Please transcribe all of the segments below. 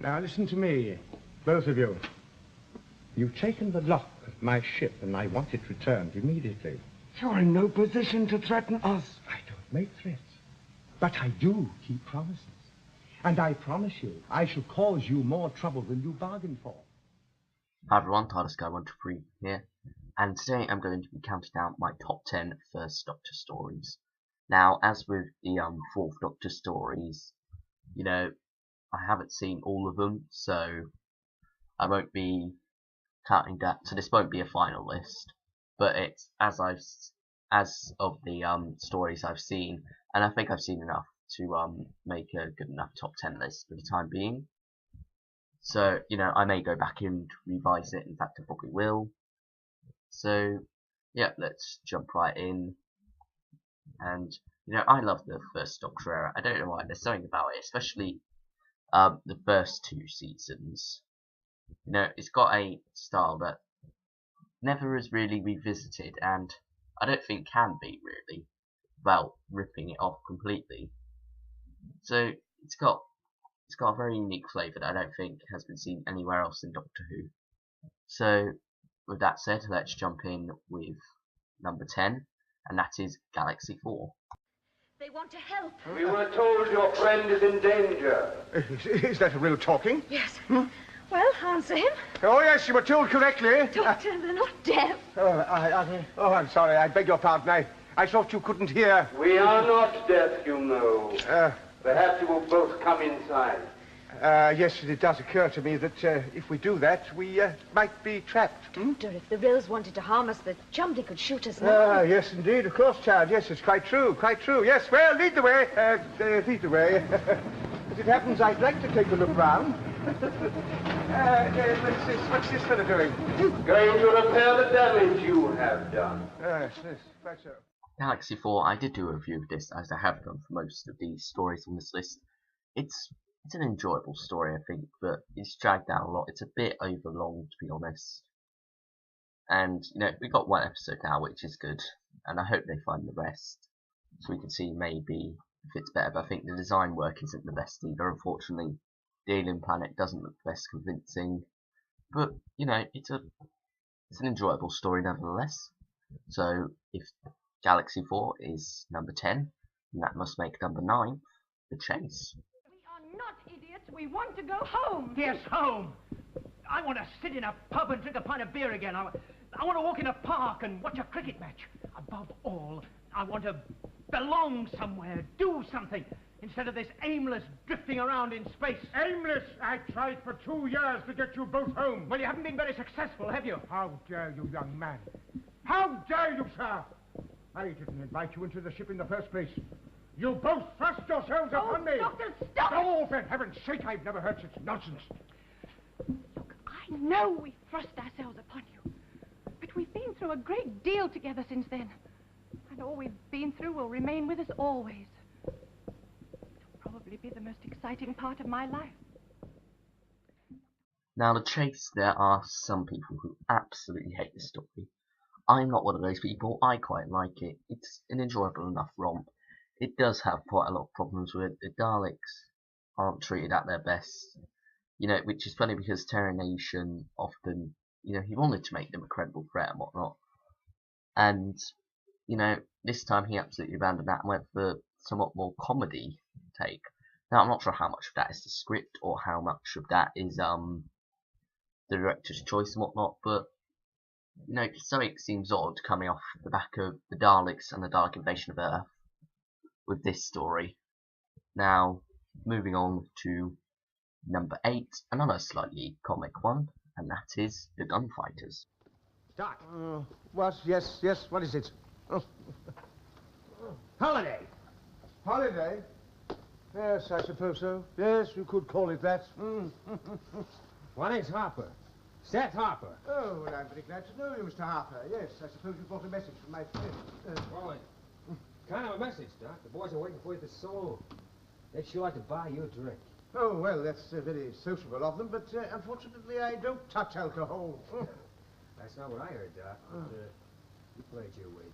Now listen to me, both of you. You've taken the lock of my ship, and I want it returned immediately. You're in no position to threaten us. I don't make threats, but I do keep promises. And I promise you, I shall cause you more trouble than you bargained for. Hi everyone, TardisGuy123 here, and today I'm going to be counting down my top 10 First Doctor stories. Now, as with the Fourth Doctor stories, you know, I haven't seen all of them, so I won't be counting that. So this won't be a final list, but it's as of the stories I've seen, and I think I've seen enough to make a good enough top 10 list for the time being. So, you know, I may go back and revise it. In fact, I probably will. So, yeah, let's jump right in. And, you know, I love the First Doctor era. I don't know why. There's something about it, especially the first two seasons. You know, it's got a style that never is really revisited, and I don't think can be, really, without ripping it off completely. So, it's got a very unique flavour that I don't think has been seen anywhere else in Doctor Who. So, with that said, let's jump in with number 10, and that is Galaxy 4. They want to help. We were told your friend is in danger. Is that a real talking? Yes. Well, answer him. Oh, yes, you were told correctly. Doctor, they're not deaf. I'm sorry. I beg your pardon. I thought you couldn't hear. We are not deaf, you know. Perhaps you will both come inside. Yes, it does occur to me that if we do that, we might be trapped. Doctor, if the Rills wanted to harm us, the Chumley could shoot us now. Yes, indeed, of course, child. Yes, it's quite true, quite true. Yes, well, lead the way. Lead the way. As it happens, I'd like to take a look round. What's this fellow doing? Going to repair the damage you have done. Yes, quite so. Galaxy 4, I did do a review of this, as I have done for most of these stories on this list. It's an enjoyable story, I think, but it's dragged out a lot. It's a bit overlong, to be honest. And, you know, we got one episode now, which is good, and I hope they find the rest, so we can see maybe if it's better. But I think the design work isn't the best either. Unfortunately, the alien planet doesn't look the best convincing, but, you know, it's an enjoyable story nevertheless. So, if Galaxy 4 is number 10, and that must make number 9 The Chase. We are not idiots. We want to go home. Yes, home. I want to sit in a pub and drink a pint of beer again. I want to walk in a park and watch a cricket match. Above all, I want to belong somewhere, do something, instead of this aimless drifting around in space. Aimless? I tried for 2 years to get you both home. Well, you haven't been very successful, have you? How dare you, young man? How dare you, sir? I didn't invite you into the ship in the first place. You both thrust yourselves upon me. Doctor, stop! Oh, for heaven's sake, I've never heard such nonsense. Look, I know we thrust ourselves upon you, but we've been through a great deal together since then, and all we've been through will remain with us always. It'll probably be the most exciting part of my life. Now, The Chase, there are some people who absolutely hate this story. I'm not one of those people. I quite like it. It's an enjoyable enough romp. It does have quite a lot of problems with it. The Daleks aren't treated at their best. You know, which is funny because Terra Nation often, you know, he wanted to make them a credible threat and whatnot. And, you know, this time he absolutely abandoned that and went for somewhat more comedy take. Now, I'm not sure how much of that is the script or how much of that is the director's choice and whatnot, but you know, something seems odd coming off the back of the Daleks and the Dalek invasion of Earth with this story. Now, moving on to number 8, another slightly comic one, and that is the Gunfighters. Start. What? Yes, what is it? Oh. Holiday. Holiday? Yes, I suppose so. Yes, you could call it that. My name's Harper. Seth Harper. Oh, well, I'm very glad to know you, Mr. Harper. Yes, I suppose you brought a message from my friend. Well, kind of a message, Doc. The boys are waiting for you at the saloon. They'd sure like to buy you a drink. Oh, well, that's very sociable of them, but unfortunately I don't touch alcohol. That's not what I heard, Doc. But, you played your way.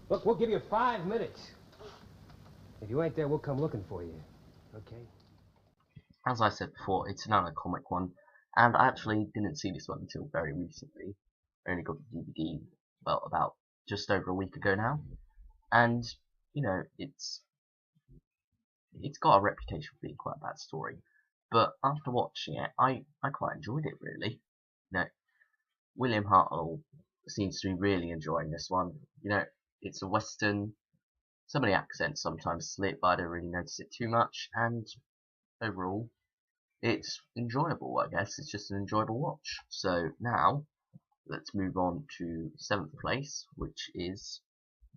Look, we'll give you 5 minutes. If you ain't there, we'll come looking for you. Okay? as I said before, it's another comic one, and I actually didn't see this one until very recently. I only got the DVD, well, about just over a week ago now, and, you know, it's got a reputation for being quite a bad story, but after watching it, I quite enjoyed it, really. You know, William Hartnell seems to be really enjoying this one. You know, it's a western, some of the accents sometimes slip, but I don't really notice it too much, and overall, it's enjoyable, I guess. It's just an enjoyable watch. So now, let's move on to 7th place, which is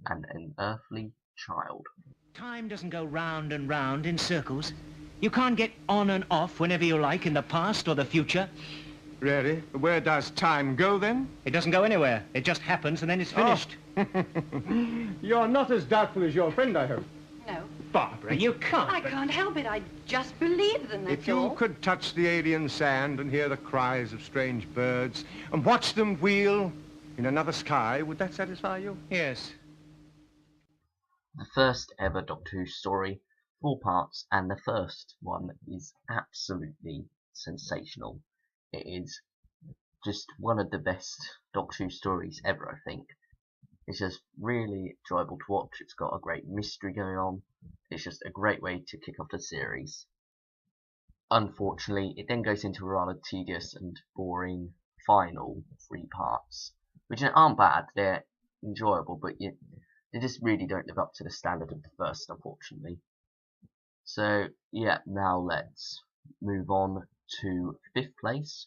An Unearthly Child. Time doesn't go round and round in circles. You can't get on and off whenever you like in the past or the future. Really? Where does time go, then? It doesn't go anywhere. It just happens and then it's finished. Oh. You're not as doubtful as your friend, I hope. No. Barbara, you can't. I can't help it. I just believe them, that's If you all. could touch the alien sand and hear the cries of strange birds and watch them wheel in another sky, would that satisfy you? Yes. The first ever Doctor Who story, 4 parts, and the first one is absolutely sensational. It is just one of the best Doctor Who stories ever, I think. It's just really enjoyable to watch. It's got a great mystery going on. It's just a great way to kick off the series. Unfortunately, it then goes into a rather tedious and boring final 3 parts, which aren't bad. They're enjoyable, but they just really don't live up to the standard of the first, unfortunately. So, yeah, now let's move on to 5th place.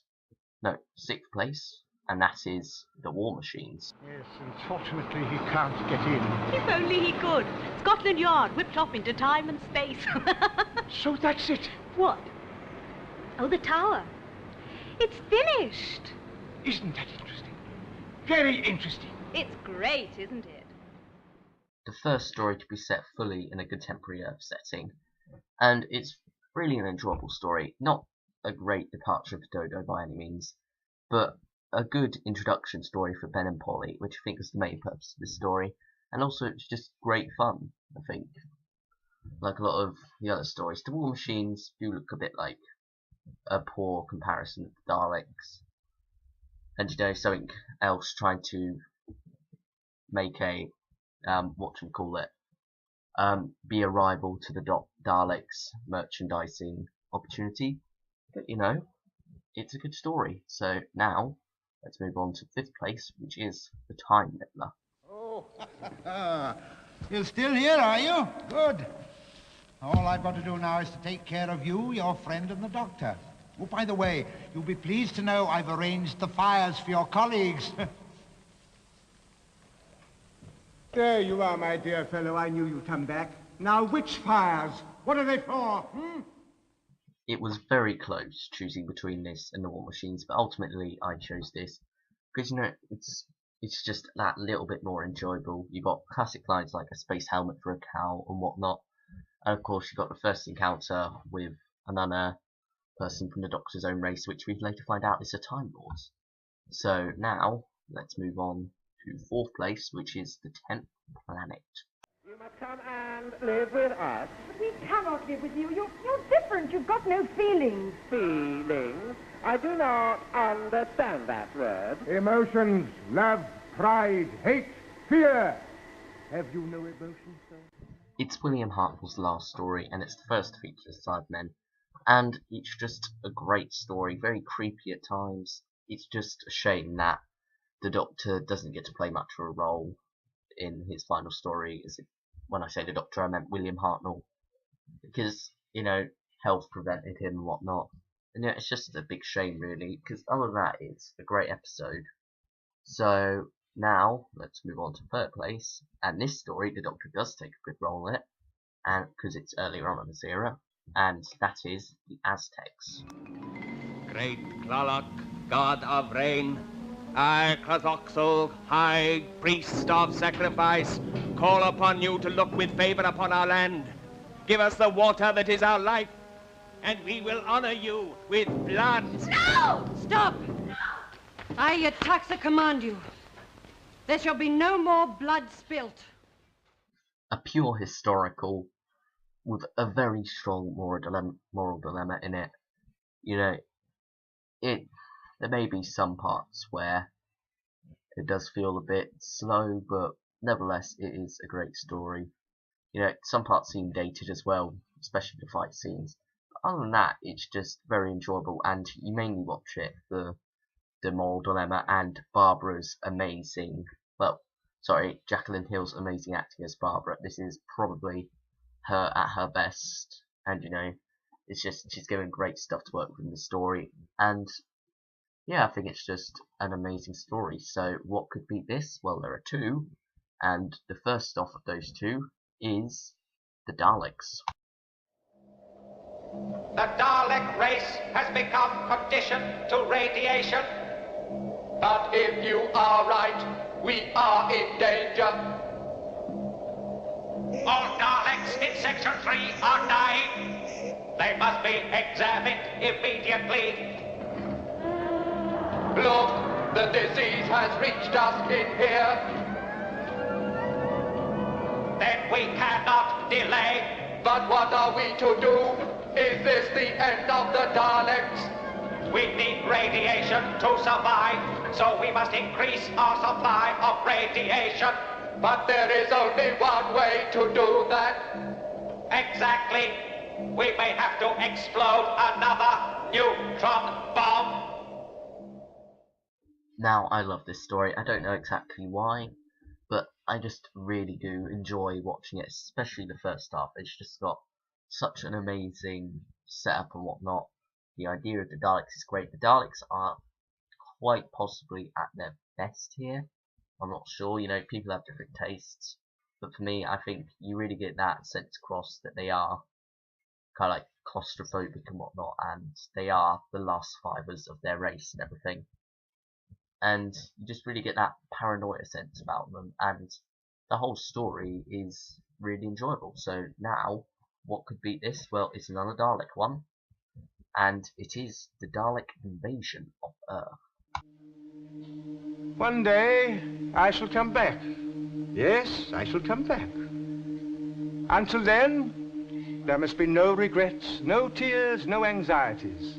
No, 6th place. And that is The War Machines. Yes, unfortunately he can't get in. If only he could. Scotland Yard whipped off into time and space. So that's it. What? Oh, the tower. It's finished. Isn't that interesting? Very interesting. It's great, isn't it? The first story to be set fully in a contemporary Earth setting, and it's really an enjoyable story. Not a great departure for Dodo by any means, but a good introduction story for Ben and Polly, which I think is the main purpose of this story, and also it's just great fun, I think. Like a lot of the other stories, the War Machines do look a bit like a poor comparison of the Daleks, and you know, something else trying to make a be a rival to the Daleks merchandising opportunity. But you know, it's a good story. So now, let's move on to 5th place, which is The Time Meddler. Oh, you're still here, are you? Good. All I've got to do now is to take care of you, your friend, and the doctor. Oh, by the way, you'll be pleased to know I've arranged the fires for your colleagues. There you are, my dear fellow. I knew you'd come back. Now, which fires? What are they for? It was very close choosing between this and The War Machines, but ultimately I chose this because, you know, it's just that little bit more enjoyable. You got classic lines like a space helmet for a cow and whatnot, and of course you got the first encounter with another person from the Doctor's own race, which we later find out is a Time Lord. So now let's move on to 4th place, which is The 10th Planet. You must come and live with us. But we cannot live with you. You're different. You've got no feelings. Feelings? I do not understand that word. Emotions, love, pride, hate, fear. Have you no emotions, sir? It's William Hartnell's last story, and it's the first to feature the Cybermen. And it's just a great story, very creepy at times. It's just a shame that the Doctor doesn't get to play much of a role in his final story. When I say the Doctor, I meant William Hartnell, because, you know, health prevented him and whatnot. And yeah, it's just a big shame, really, because other than that, it's a great episode. So now let's move on to 3rd place, and this story, the Doctor does take a good role in it, and because it's earlier on in this era, and that is the Aztecs. Great Tlaloc, god of rain, I, Klazoxel, high priest of sacrifice, call upon you to look with favor upon our land. Give us the water that is our life, and we will honor you with blood. No! Stop! I, your taxa, command you. There shall be no more blood spilt. A pure historical with a very strong moral dilemma in it. You know, there may be some parts where it does feel a bit slow, but nevertheless, it is a great story. You know, some parts seem dated as well, especially the fight scenes. But other than that, it's just very enjoyable, and you mainly watch it for the moral dilemma and Barbara's amazing, Jacqueline Hill's amazing acting as Barbara. This is probably her at her best, and you know, it's just, she's given great stuff to work with in the story, and yeah, I think it's just an amazing story. So what could beat this? Well, there are two, and the first of those two is the Daleks. The Dalek race has become conditioned to radiation. But if you are right, we are in danger. All Daleks in Section 3 are dying. They must be examined immediately. Look, the disease has reached us in here. Then we cannot delay. But what are we to do? Is this the end of the Daleks? We need radiation to survive, so we must increase our supply of radiation. But there is only one way to do that. Exactly. We may have to explode another neutron bomb. Now, I love this story. I don't know exactly why, but I just really do enjoy watching it, especially the first half. It's just got such an amazing setup and whatnot. The idea of the Daleks is great. The Daleks are quite possibly at their best here. I'm not sure, you know, people have different tastes. But for me, I think you really get that sense across that they are kind of like claustrophobic and whatnot, and they are the last survivors of their race and everything. And you just really get that paranoia sense about them, and the whole story is really enjoyable. So now, what could beat this? Well, it's another Dalek one, and it is the Dalek invasion of Earth. One day, I shall come back. Yes, I shall come back. Until then, there must be no regrets, no tears, no anxieties.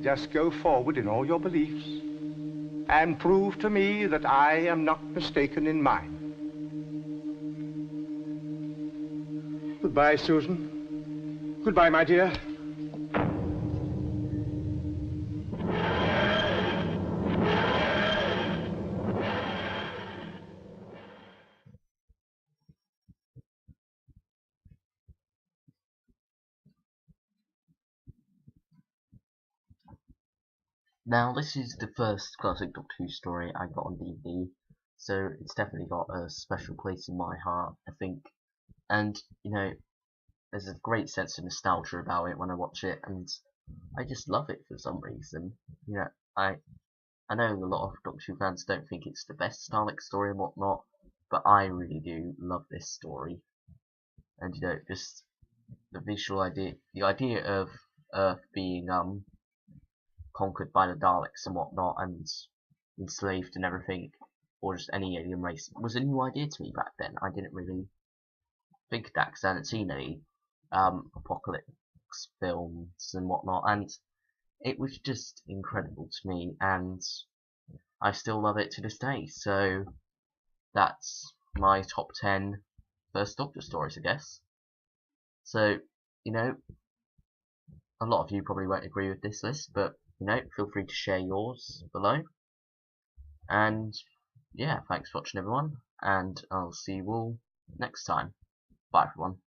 Just go forward in all your beliefs and prove to me that I am not mistaken in mine. Goodbye, Susan. Goodbye, my dear. Now, this is the first classic Doctor Who story I got on DVD, so it's definitely got a special place in my heart, I think. And, you know, there's a great sense of nostalgia about it when I watch it, and I just love it for some reason. You know, I know a lot of Doctor Who fans don't think it's the best Dalek story and whatnot, but I really do love this story. And, you know, just the visual idea, the idea of Earth being, conquered by the Daleks and whatnot, and enslaved and everything, or just any alien race, was a new idea to me back then. I didn't really think of that because I hadn't seen any apocalypse films and whatnot, and it was just incredible to me, and I still love it to this day. So that's my top 10 First Doctor stories, I guess. So, you know, a lot of you probably won't agree with this list, but you know, feel free to share yours below. And yeah, thanks for watching, everyone, and I'll see you all next time. Bye, everyone.